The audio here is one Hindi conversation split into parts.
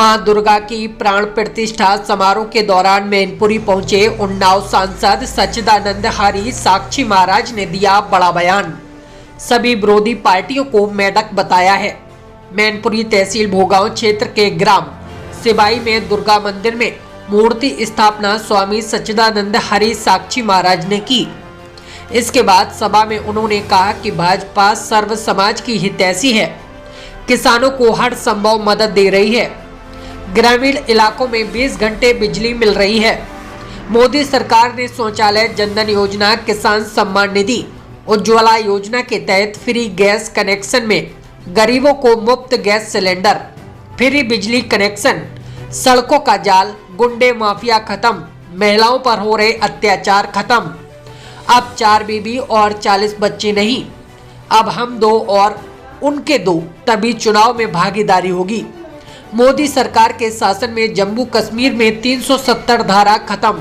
मां दुर्गा की प्राण प्रतिष्ठा समारोह के दौरान मैनपुरी पहुंचे उन्नाव सांसद सच्चिदानंद हरी साक्षी महाराज ने दिया बड़ा बयान। सभी विरोधी पार्टियों को मेढक बताया है। मैनपुरी तहसील भोगांव क्षेत्र के ग्राम सिबाई में दुर्गा मंदिर में मूर्ति स्थापना स्वामी सच्चिदानंद हरी साक्षी महाराज ने की। इसके बाद सभा में उन्होंने कहा कि भाजपा सर्व समाज की हितैषी है, किसानों को हर संभव मदद दे रही है, ग्रामीण इलाकों में 20 घंटे बिजली मिल रही है। मोदी सरकार ने शौचालय जनधन योजना, किसान सम्मान निधि, उज्ज्वला योजना के तहत फ्री गैस कनेक्शन में गरीबों को मुफ्त गैस सिलेंडर, फ्री बिजली कनेक्शन, सड़कों का जाल, गुंडे माफिया खत्म, महिलाओं पर हो रहे अत्याचार खत्म। अब 4 बीबी और 40 बच्चे नहीं, अब हम 2 और उनके 2, तभी चुनाव में भागीदारी होगी। मोदी सरकार के शासन में जम्मू कश्मीर में 370 धारा खत्म,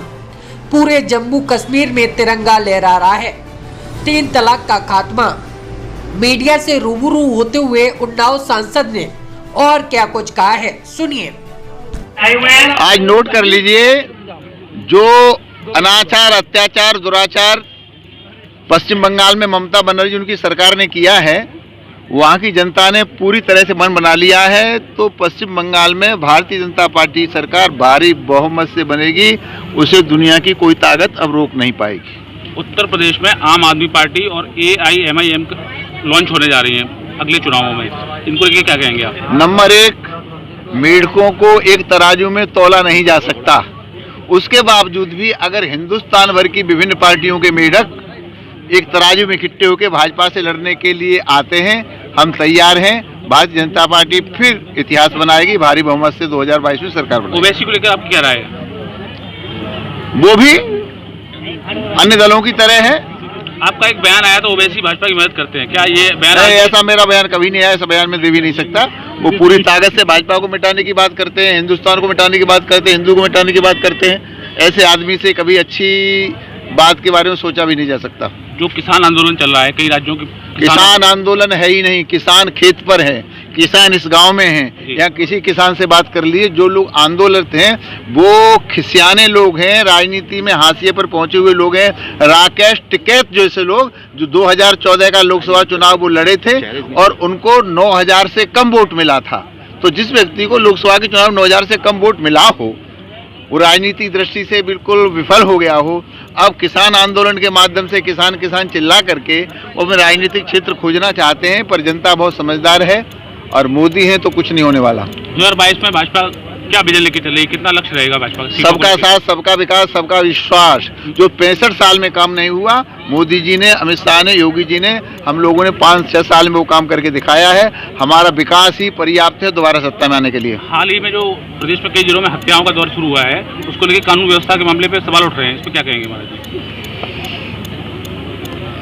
पूरे जम्मू कश्मीर में तिरंगा लहरा रहा है। 3 तलाक का खात्मा। मीडिया से रूबरू होते हुए उन्नाव सांसद ने और क्या कुछ कहा है, सुनिए। आज नोट कर लीजिए, जो अनाचार, अत्याचार, दुराचार पश्चिम बंगाल में ममता बनर्जी उनकी सरकार ने किया है, वहाँ की जनता ने पूरी तरह से मन बना लिया है। तो पश्चिम बंगाल में भारतीय जनता पार्टी सरकार भारी बहुमत से बनेगी, उसे दुनिया की कोई ताकत अब रोक नहीं पाएगी। उत्तर प्रदेश में आम आदमी पार्टी और AIMIM लॉन्च होने जा रही है अगले चुनावों में, इनको लेके क्या कहेंगे आप? नंबर 1, मेढकों को एक तराजू में तौला नहीं जा सकता। उसके बावजूद भी अगर हिंदुस्तान भर की विभिन्न पार्टियों के मेढक एक तराजू में इकट्ठे होकर भाजपा से लड़ने के लिए आते हैं, हम तैयार हैं। भारतीय जनता पार्टी फिर इतिहास बनाएगी, भारी बहुमत से 2022 में सरकार बनाएगी। ओवैसी को लेकर आपकी क्या राय है? वो भी अन्य दलों की तरह है। आपका एक बयान आया तो ओवैसी भाजपा की मदद करते हैं, क्या ये बयान? नहीं, ऐसा मेरा बयान कभी नहीं आया, ऐसा बयान मैं दे भी नहीं सकता। वो पूरी ताकत से भाजपा को मिटाने की बात करते हैं, हिंदुस्तान को मिटाने की बात करते हैं, हिंदू को मिटाने की बात करते हैं। ऐसे आदमी से कभी अच्छी बात के बारे में सोचा भी नहीं जा सकता। जो किसान आंदोलन चल रहा है कई राज्यों के, किसान आंदोलन है ही नहीं, किसान खेत पर है, किसान इस गांव में हैं। या किसी किसान से बात कर लिए, जो लोग आंदोलित हैं वो खिसियाने लोग हैं, राजनीति में हाशिए पर पहुंचे हुए लोग हैं। राकेश टिकैत जैसे लोग जो 2014 का लोकसभा चुनाव वो लड़े थे और उनको 9000 से कम वोट मिला था। तो जिस व्यक्ति को लोकसभा के चुनाव 9000 से कम वोट मिला हो, वो राजनीतिक दृष्टि से बिल्कुल विफल हो गया हो, अब किसान आंदोलन के माध्यम से किसान चिल्ला करके वो अपने राजनीतिक क्षेत्र खोजना चाहते हैं। पर जनता बहुत समझदार है और मोदी हैं तो कुछ नहीं होने वाला। 2022 में भाजपा क्या विजन लेके चलेगी, कितना लक्ष्य रहेगा भाजपा का? सबका साथ, सबका विकास, सबका विश्वास। जो 65 साल में काम नहीं हुआ, मोदी जी ने, अमित शाह ने, योगी जी ने, हम लोगों ने 5-6 साल में वो काम करके दिखाया है। हमारा विकास ही पर्याप्त है दोबारा सत्ता में आने के लिए। हाल ही में जो प्रदेश में कई जिलों में हत्याओं का दौर शुरू हुआ है, उसको लेकर कानून व्यवस्था के मामले पे सवाल उठ रहे हैं, इस पर क्या कहेंगे महाराज?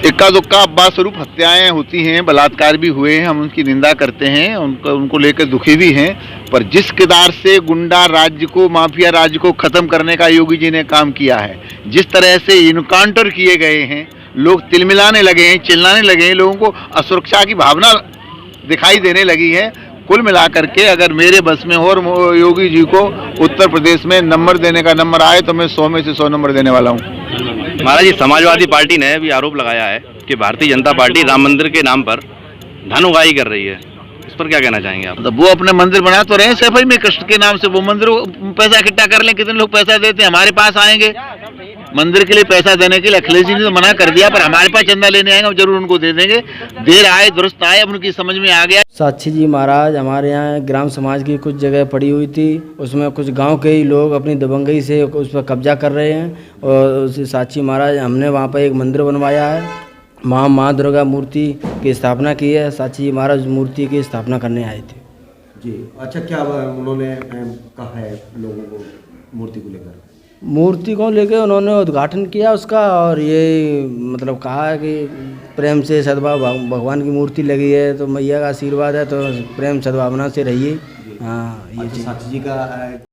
इक्का दुक्का अब्बा स्वरूप हत्याएं होती हैं, बलात्कार भी हुए हैं, हम उनकी निंदा करते हैं, उनको लेकर दुखी भी हैं। पर जिस किरदार से गुंडा राज्य को, माफिया राज्य को खत्म करने का योगी जी ने काम किया है, जिस तरह से इनकाउंटर किए गए हैं, लोग तिलमिलाने लगे हैं, चिल्लाने लगे हैं, लोगों को असुरक्षा की भावना दिखाई देने लगी है। कुल मिलाकर के अगर मेरे बस में हो और योगी जी को उत्तर प्रदेश में नंबर देने का नंबर आए तो मैं 100 में से 100 नंबर देने वाला हूँ। महाराज जी, समाजवादी पार्टी ने भी आरोप लगाया है कि भारतीय जनता पार्टी राम मंदिर के नाम पर धन उगाही कर रही है, इस पर क्या कहना चाहेंगे आप? तो वो अपने मंदिर बना तो रहे सफाई में, कृष्ण के नाम से वो मंदिर पैसा इकट्ठा कर लें। कितने लोग पैसा देते हैं, हमारे पास आएंगे मंदिर के लिए पैसा देने के लिए। अखिलेश जी ने तो मना कर दिया, पर हमारे पास चंदा लेने आएंगे, जरूर उनको दे देंगे। देर आए दुरुस्त आए, अब उनकी समझ में आ गया। साक्षी जी महाराज हमारे यहाँ ग्राम समाज की कुछ जगह पड़ी हुई थी, उसमें कुछ गांव के ही लोग अपनी दबंगई से उस पर कब्जा कर रहे हैं। और साक्षी महाराज, हमने वहाँ पर एक मंदिर बनवाया है, माँ दुर्गा मूर्ति की स्थापना की है। साक्षी जी महाराज मूर्ति की स्थापना करने आए थे जी। अच्छा, क्या उन्होंने कहा है लोगों को मूर्ति को लेकर? मूर्ति को लेकर उन्होंने उद्घाटन किया उसका, और ये मतलब कहा कि प्रेम से सद्भाव, भगवान की मूर्ति लगी है तो मैया का आशीर्वाद है, तो प्रेम सद्भावना से रहिए। हाँ, ये साक्षी जी का